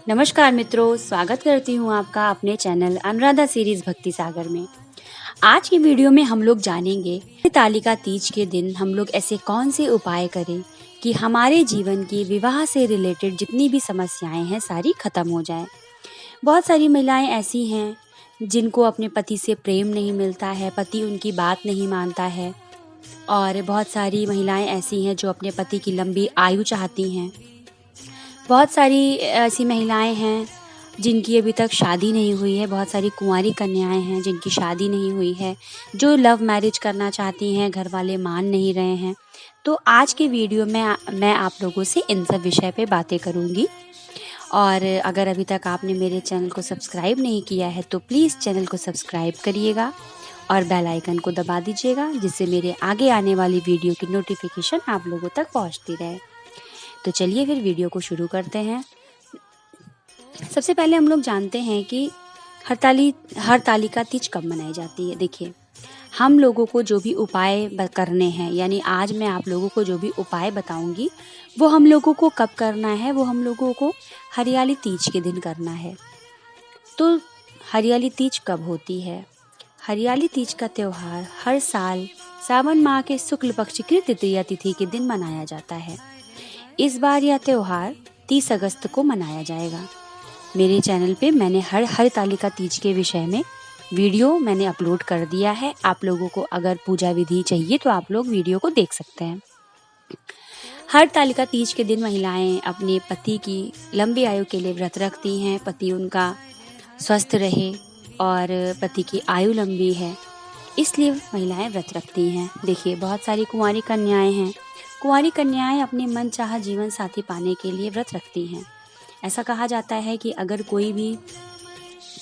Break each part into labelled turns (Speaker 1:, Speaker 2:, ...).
Speaker 1: नमस्कार मित्रों, स्वागत करती हूँ आपका अपने चैनल अनुराधा सीरीज भक्ति सागर में। आज की वीडियो में हम लोग जानेंगे हरतालिका तीज के दिन हम लोग ऐसे कौन से उपाय करें कि हमारे जीवन की विवाह से रिलेटेड जितनी भी समस्याएं हैं सारी खत्म हो जाए। बहुत सारी महिलाएं ऐसी हैं जिनको अपने पति से प्रेम नहीं मिलता है, पति उनकी बात नहीं मानता है, और बहुत सारी महिलाएं ऐसी हैं जो अपने पति की लंबी आयु चाहती हैं। बहुत सारी ऐसी महिलाएं हैं जिनकी अभी तक शादी नहीं हुई है, बहुत सारी कुंवारी कन्याएं हैं जिनकी शादी नहीं हुई है, जो लव मैरिज करना चाहती हैं, घर वाले मान नहीं रहे हैं। तो आज के वीडियो में मैं आप लोगों से इन सब विषय पे बातें करूंगी। और अगर अभी तक आपने मेरे चैनल को सब्सक्राइब नहीं किया है तो प्लीज़ चैनल को सब्सक्राइब करिएगा और बेल आइकन को दबा दीजिएगा, जिससे मेरे आगे आने वाली वीडियो की नोटिफिकेशन आप लोगों तक पहुंचती रहे। तो चलिए फिर वीडियो को शुरू करते हैं। सबसे पहले हम लोग जानते हैं कि हरतालिका तीज कब मनाई जाती है। देखिए, हम लोगों को जो भी उपाय करने हैं, यानी आज मैं आप लोगों को जो भी उपाय बताऊंगी वो हम लोगों को कब करना है, वो हम लोगों को हरियाली तीज के दिन करना है। तो हरियाली तीज कब होती है? हरियाली तीज का त्यौहार हर साल सावन माह के शुक्ल पक्ष की तृतीया तिथि के दिन मनाया जाता है। इस बार यह त्यौहार 30 अगस्त को मनाया जाएगा। मेरे चैनल पे मैंने हरतालिका तीज के विषय में वीडियो मैंने अपलोड कर दिया है। आप लोगों को अगर पूजा विधि चाहिए तो आप लोग वीडियो को देख सकते हैं। हरतालिका तीज के दिन महिलाएं अपने पति की लंबी आयु के लिए व्रत रखती हैं, पति उनका स्वस्थ रहे और पति की आयु लंबी है, इसलिए महिलाएं व्रत रखती हैं। देखिए, बहुत सारी कुंवारी कन्याएं हैं। कुंवारी कन्याएं अपने मनचाहा जीवन साथी पाने के लिए व्रत रखती हैं। ऐसा कहा जाता है कि अगर कोई भी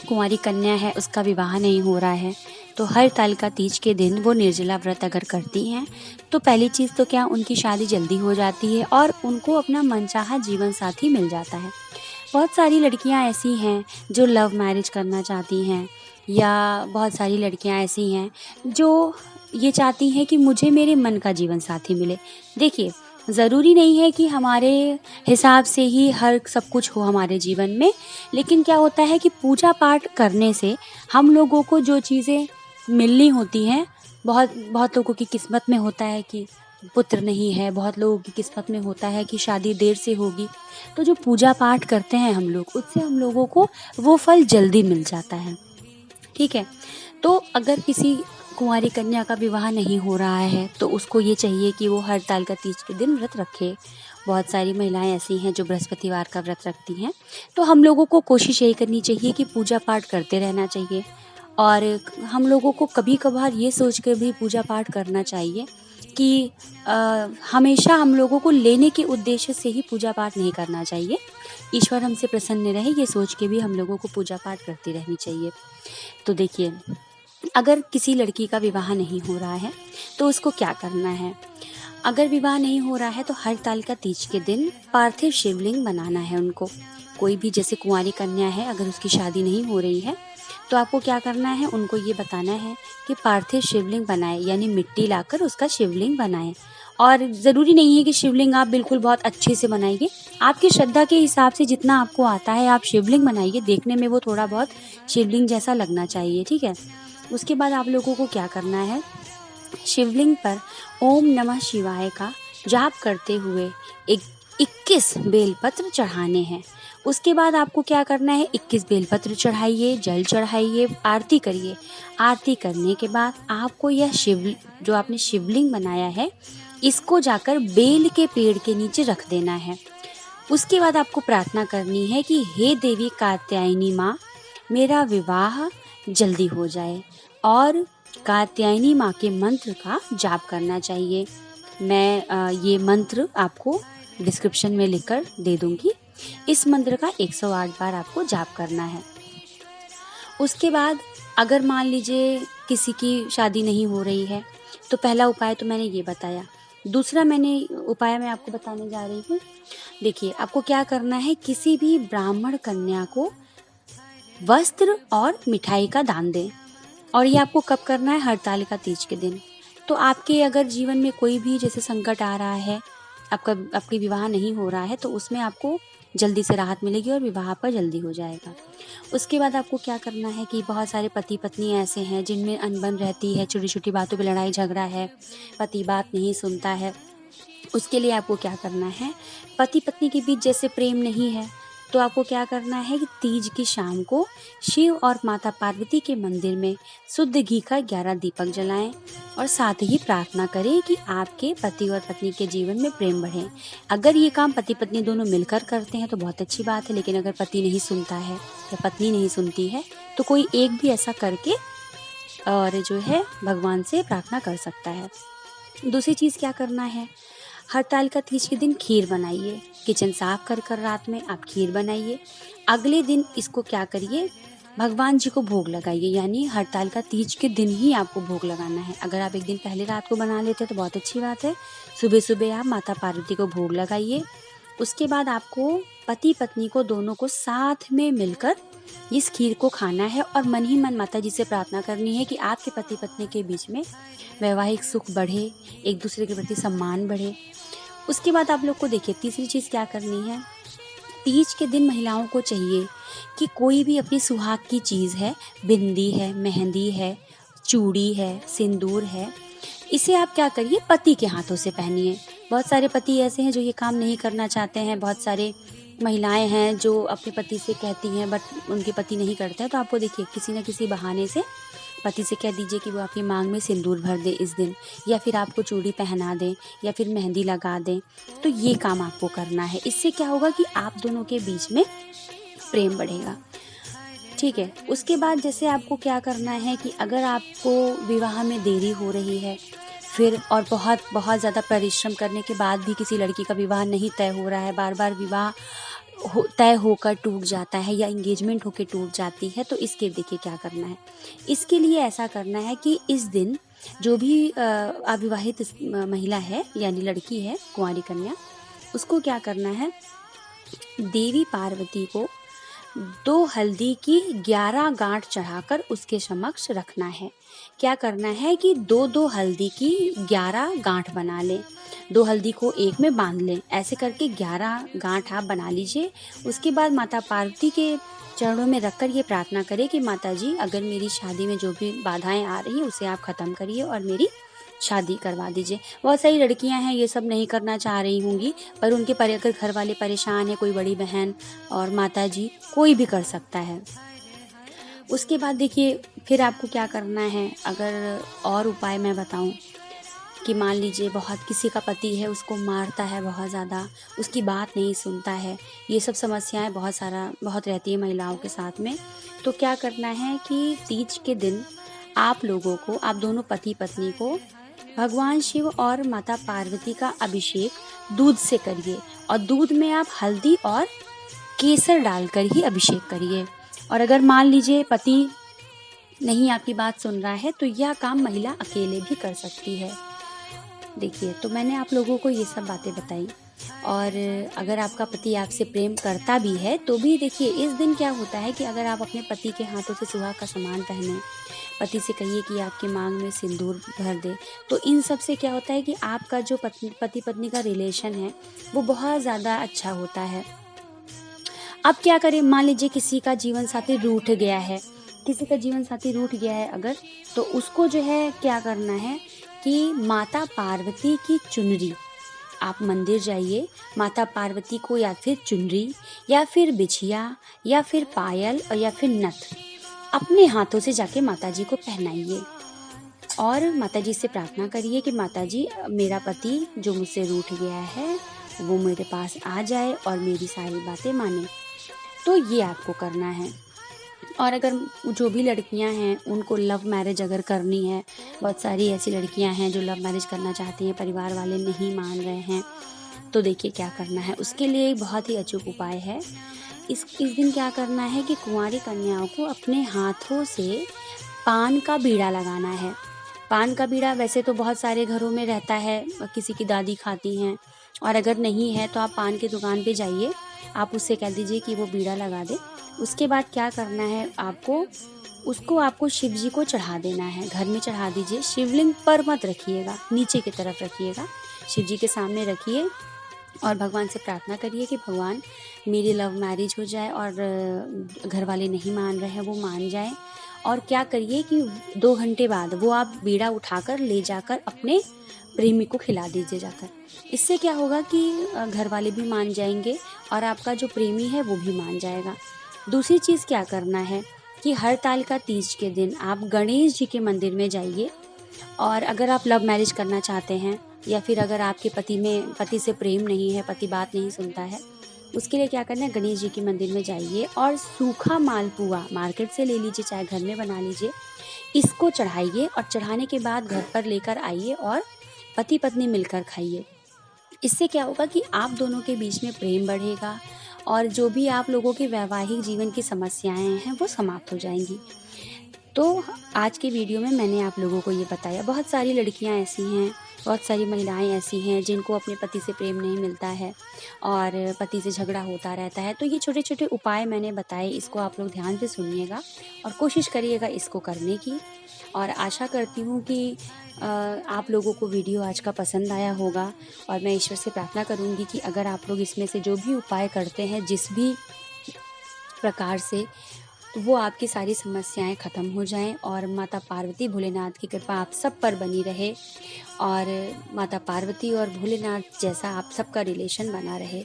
Speaker 1: कुंवारी कन्या है, उसका विवाह नहीं हो रहा है, तो हरतालिका तीज के दिन वो निर्जला व्रत अगर करती हैं तो पहली चीज़ तो क्या, उनकी शादी जल्दी हो जाती है और उनको अपना मनचाहा जीवन साथी मिल जाता है। बहुत सारी लड़कियां ऐसी हैं जो लव मैरिज करना चाहती हैं, या बहुत सारी लड़कियां ऐसी हैं जो ये चाहती हैं कि मुझे मेरे मन का जीवन साथी मिले। देखिए, ज़रूरी नहीं है कि हमारे हिसाब से ही हर सब कुछ हो हमारे जीवन में, लेकिन क्या होता है कि पूजा पाठ करने से हम लोगों को जो चीज़ें मिलनी होती हैं, बहुत बहुत लोगों की किस्मत में होता है कि पुत्र नहीं है, बहुत लोगों की किस्मत में होता है कि शादी देर से होगी। तो जो पूजा पाठ करते हैं हम लोग, उससे हम लोगों को वो फल जल्दी मिल जाता है। ठीक है, तो अगर किसी कुंवारी कन्या का विवाह नहीं हो रहा है तो उसको ये चाहिए कि वो हरतालिका तीज के दिन व्रत रखे। बहुत सारी महिलाएं ऐसी हैं जो बृहस्पतिवार का व्रत रखती हैं। तो हम लोगों को कोशिश यही करनी चाहिए कि पूजा पाठ करते रहना चाहिए, और हम लोगों को कभी कभार ये सोच कर भी पूजा पाठ करना चाहिए कि हमेशा हम लोगों को लेने के उद्देश्य से ही पूजा पाठ नहीं करना चाहिए। ईश्वर हमसे प्रसन्न रहे, ये सोच के भी हम लोगों को पूजा पाठ करती रहनी चाहिए। तो देखिए, अगर किसी लड़की का विवाह नहीं हो रहा है तो उसको क्या करना है? अगर विवाह नहीं हो रहा है तो हरतालिका तीज के दिन पार्थिव शिवलिंग बनाना है उनको। कोई भी जैसे कुंवारी कन्या है, अगर उसकी शादी नहीं हो रही है तो आपको क्या करना है, उनको ये बताना है कि पार्थिव शिवलिंग बनाए, यानी मिट्टी लाकर उसका शिवलिंग बनाए। और ज़रूरी नहीं है कि शिवलिंग आप बिल्कुल बहुत अच्छे से बनाइए, आपकी श्रद्धा के हिसाब से जितना आपको आता है आप शिवलिंग बनाइए, देखने में वो थोड़ा बहुत शिवलिंग जैसा लगना चाहिए। ठीक है, उसके बाद आप लोगों को क्या करना है, शिवलिंग पर ओम नमः शिवाय का जाप करते हुए 21 बेलपत्र चढ़ाने हैं। उसके बाद आपको क्या करना है, 21 बेलपत्र चढ़ाइए, जल चढ़ाइए, आरती करिए। आरती करने के बाद आपको यह जो आपने शिवलिंग बनाया है, इसको जाकर बेल के पेड़ के नीचे रख देना है। उसके बाद आपको प्रार्थना करनी है कि हे देवी कात्यायनी माँ, मेरा विवाह जल्दी हो जाए, और कात्यायनी माँ के मंत्र का जाप करना चाहिए। मैं ये मंत्र आपको डिस्क्रिप्शन में लिखकर दे दूंगी। इस मंत्र का 108 बार आपको जाप करना है। उसके बाद अगर मान लीजिए किसी की शादी नहीं हो रही है तो पहला उपाय तो मैंने ये बताया। दूसरा उपाय मैं आपको बताने जा रही हूँ। देखिए, आपको क्या करना है, किसी भी ब्राह्मण कन्या को वस्त्र और मिठाई का दान दें। और ये आपको कब करना है, हरतालिका तीज के दिन। तो आपके अगर जीवन में कोई भी जैसे संकट आ रहा है, आपका विवाह नहीं हो रहा है, तो उसमें आपको जल्दी से राहत मिलेगी और विवाह आपका जल्दी हो जाएगा। उसके बाद आपको क्या करना है कि बहुत सारे पति पत्नी ऐसे हैं जिनमें अनबन रहती है, छोटी-छोटी बातों पे लड़ाई झगड़ा है, पति बात नहीं सुनता है। उसके लिए आपको क्या करना है, पति पत्नी के बीच जैसे प्रेम नहीं है, तो आपको क्या करना है कि तीज की शाम को शिव और माता पार्वती के मंदिर में शुद्ध घी का 11 दीपक जलाएं और साथ ही प्रार्थना करें कि आपके पति और पत्नी के जीवन में प्रेम बढ़े। अगर ये काम पति पत्नी दोनों मिलकर करते हैं तो बहुत अच्छी बात है, लेकिन अगर पति नहीं सुनता है या पत्नी नहीं सुनती है तो कोई एक भी ऐसा करके और जो है भगवान से प्रार्थना कर सकता है। दूसरी चीज़ क्या करना है, हरतालिका तीज के दिन खीर बनाइए। किचन साफ कर कर रात में आप खीर बनाइए। अगले दिन इसको क्या करिए, भगवान जी को भोग लगाइए, यानी हरतालिका तीज के दिन ही आपको भोग लगाना है। अगर आप एक दिन पहले रात को बना लेते हैं तो बहुत अच्छी बात है। सुबह सुबह आप माता पार्वती को भोग लगाइए। उसके बाद आपको पति पत्नी को दोनों को साथ में मिलकर इस खीर को खाना है और मन ही मन माता जी से प्रार्थना करनी है कि आपके पति पत्नी के बीच में वैवाहिक सुख बढ़े, एक दूसरे के प्रति सम्मान बढ़े। उसके बाद आप लोग को देखिए तीसरी चीज़ क्या करनी है, तीज के दिन महिलाओं को चाहिए कि कोई भी अपनी सुहाग की चीज़ है, बिंदी है, मेहंदी है, चूड़ी है, सिंदूर है, इसे आप क्या करिए पति के हाथों से पहनिए। बहुत सारे पति ऐसे हैं जो ये काम नहीं करना चाहते हैं, बहुत सारे महिलाएं हैं जो अपने पति से कहती हैं बट उनके पति नहीं करते हैं, तो आपको देखिए किसी न किसी बहाने से पति से कह दीजिए कि वो आपकी मांग में सिंदूर भर दे इस दिन, या फिर आपको चूड़ी पहना दें या फिर मेहंदी लगा दें। तो ये काम आपको करना है। इससे क्या होगा कि आप दोनों के बीच में प्रेम बढ़ेगा। ठीक है, उसके बाद जैसे आपको क्या करना है कि अगर आपको विवाह में देरी हो रही है फिर और बहुत बहुत ज़्यादा परिश्रम करने के बाद भी किसी लड़की का विवाह नहीं तय हो रहा है, बार बार विवाह तय होकर टूट जाता है या इंगेजमेंट होकर टूट जाती है, तो इसके देखिए क्या करना है। इसके लिए ऐसा करना है कि इस दिन जो भी अविवाहित महिला है यानी लड़की है, कुंवारी कन्या, उसको क्या करना है, देवी पार्वती को 2 हल्दी की 11 गांठ चढ़ाकर उसके समक्ष रखना है। क्या करना है कि 2-2 हल्दी की 11 गांठ बना लें, 2 हल्दी को एक में बांध लें, ऐसे करके 11 गांठ आप बना लीजिए। उसके बाद माता पार्वती के चरणों में रखकर ये प्रार्थना करें कि माता जी अगर मेरी शादी में जो भी बाधाएं आ रही हैं उसे आप ख़त्म करिए और मेरी शादी करवा दीजिए। बहुत सारी लड़कियां हैं ये सब नहीं करना चाह रही होंगी, पर उनके अगर घर वाले परेशान है, कोई बड़ी बहन और माता जी, कोई भी कर सकता है। उसके बाद देखिए फिर आपको क्या करना है, अगर और उपाय मैं बताऊं कि मान लीजिए बहुत किसी का पति है उसको मारता है बहुत ज़्यादा, उसकी बात नहीं सुनता है, ये सब समस्याएं बहुत रहती है महिलाओं के साथ में। तो क्या करना है कि तीज के दिन आप लोगों को, आप दोनों पति पत्नी को भगवान शिव और माता पार्वती का अभिषेक दूध से करिए और दूध में आप हल्दी और केसर डालकर ही अभिषेक करिए। और अगर मान लीजिए पति नहीं आपकी बात सुन रहा है तो यह काम महिला अकेले भी कर सकती है। देखिए तो मैंने आप लोगों को ये सब बातें बताई, और अगर आपका पति आपसे प्रेम करता भी है तो भी देखिए इस दिन क्या होता है कि अगर आप अपने पति के हाथों से सुहाग का सामान पहने, पति से कहिए कि आपकी मांग में सिंदूर भर दे, तो इन सब से क्या होता है कि आपका जो पति पत्नी का रिलेशन है वो बहुत ज़्यादा अच्छा होता है। अब क्या करें, मान लीजिए किसी का जीवन साथी रूठ गया है, किसी का जीवन साथी रूठ गया है अगर, तो उसको जो है क्या करना है कि माता पार्वती की चुनरी, आप मंदिर जाइए, माता पार्वती को या फिर चुनरी या फिर बिछिया या फिर पायल और या फिर नथ अपने हाथों से जाके माता जी को पहनाइए और माता जी से प्रार्थना करिए कि माता जी मेरा पति जो मुझसे रूठ गया है वो मेरे पास आ जाए और मेरी सारी बातें माने। तो ये आपको करना है। और अगर जो भी लड़कियां हैं उनको लव मैरिज अगर करनी है, बहुत सारी ऐसी लड़कियां हैं जो लव मैरिज करना चाहती हैं, परिवार वाले नहीं मान रहे हैं, तो देखिए क्या करना है। उसके लिए एक बहुत ही अचूक उपाय है। इस दिन क्या करना है कि कुंवारी कन्याओं को अपने हाथों से पान का बीड़ा लगाना है। पान का बीड़ा वैसे तो बहुत सारे घरों में रहता है, किसी की दादी खाती हैं, और अगर नहीं है तो आप पान की दुकान पे जाइए, आप उससे कह दीजिए कि वो बीड़ा लगा दे। उसके बाद क्या करना है, आपको शिव जी को चढ़ा देना है, घर में चढ़ा दीजिए। शिवलिंग पर मत रखिएगा, नीचे की तरफ रखिएगा, शिव जी के सामने रखिए और भगवान से प्रार्थना करिए कि भगवान मेरी लव मैरिज हो जाए और घर वाले नहीं मान रहे हैं वो मान जाएं। और क्या करिए कि 2 घंटे बाद वो आप बीड़ा उठाकर ले जाकर अपने प्रेमी को खिला दीजिए जाकर। इससे क्या होगा कि घर वाले भी मान जाएंगे और आपका जो प्रेमी है वो भी मान जाएगा। दूसरी चीज़ क्या करना है कि हरतालिका तीज के दिन आप गणेश जी के मंदिर में जाइए। और अगर आप लव मैरिज करना चाहते हैं या फिर अगर आपके पति से प्रेम नहीं है, पति बात नहीं सुनता है, उसके लिए क्या करना है, गणेश जी के मंदिर में जाइए और सूखा मालपुआ मार्केट से ले लीजिए, चाहे घर में बना लीजिए, इसको चढ़ाइए और चढ़ाने के बाद घर पर लेकर आइए और पति पत्नी मिलकर खाइए। इससे क्या होगा कि आप दोनों के बीच में प्रेम बढ़ेगा और जो भी आप लोगों के वैवाहिक जीवन की समस्याएं हैं वो समाप्त हो जाएंगी। तो आज के वीडियो में मैंने आप लोगों को ये बताया। बहुत सारी लड़कियां ऐसी हैं, बहुत सारी महिलाएं ऐसी हैं जिनको अपने पति से प्रेम नहीं मिलता है और पति से झगड़ा होता रहता है। तो ये छोटे छोटे उपाय मैंने बताए, इसको आप लोग ध्यान से सुनिएगा और कोशिश करिएगा इसको करने की। और आशा करती हूँ कि आप लोगों को वीडियो आज का पसंद आया होगा। और मैं ईश्वर से प्रार्थना करूँगी कि अगर आप लोग इसमें से जो भी उपाय करते हैं जिस भी प्रकार से, तो वो आपकी सारी समस्याएं ख़त्म हो जाएं और माता पार्वती भोलेनाथ की कृपा आप सब पर बनी रहे और माता पार्वती और भोलेनाथ जैसा आप सबका रिलेशन बना रहे।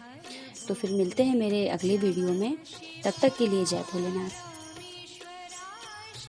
Speaker 1: तो फिर मिलते हैं मेरे अगले वीडियो में, तब तक के लिए जय भोलेनाथ।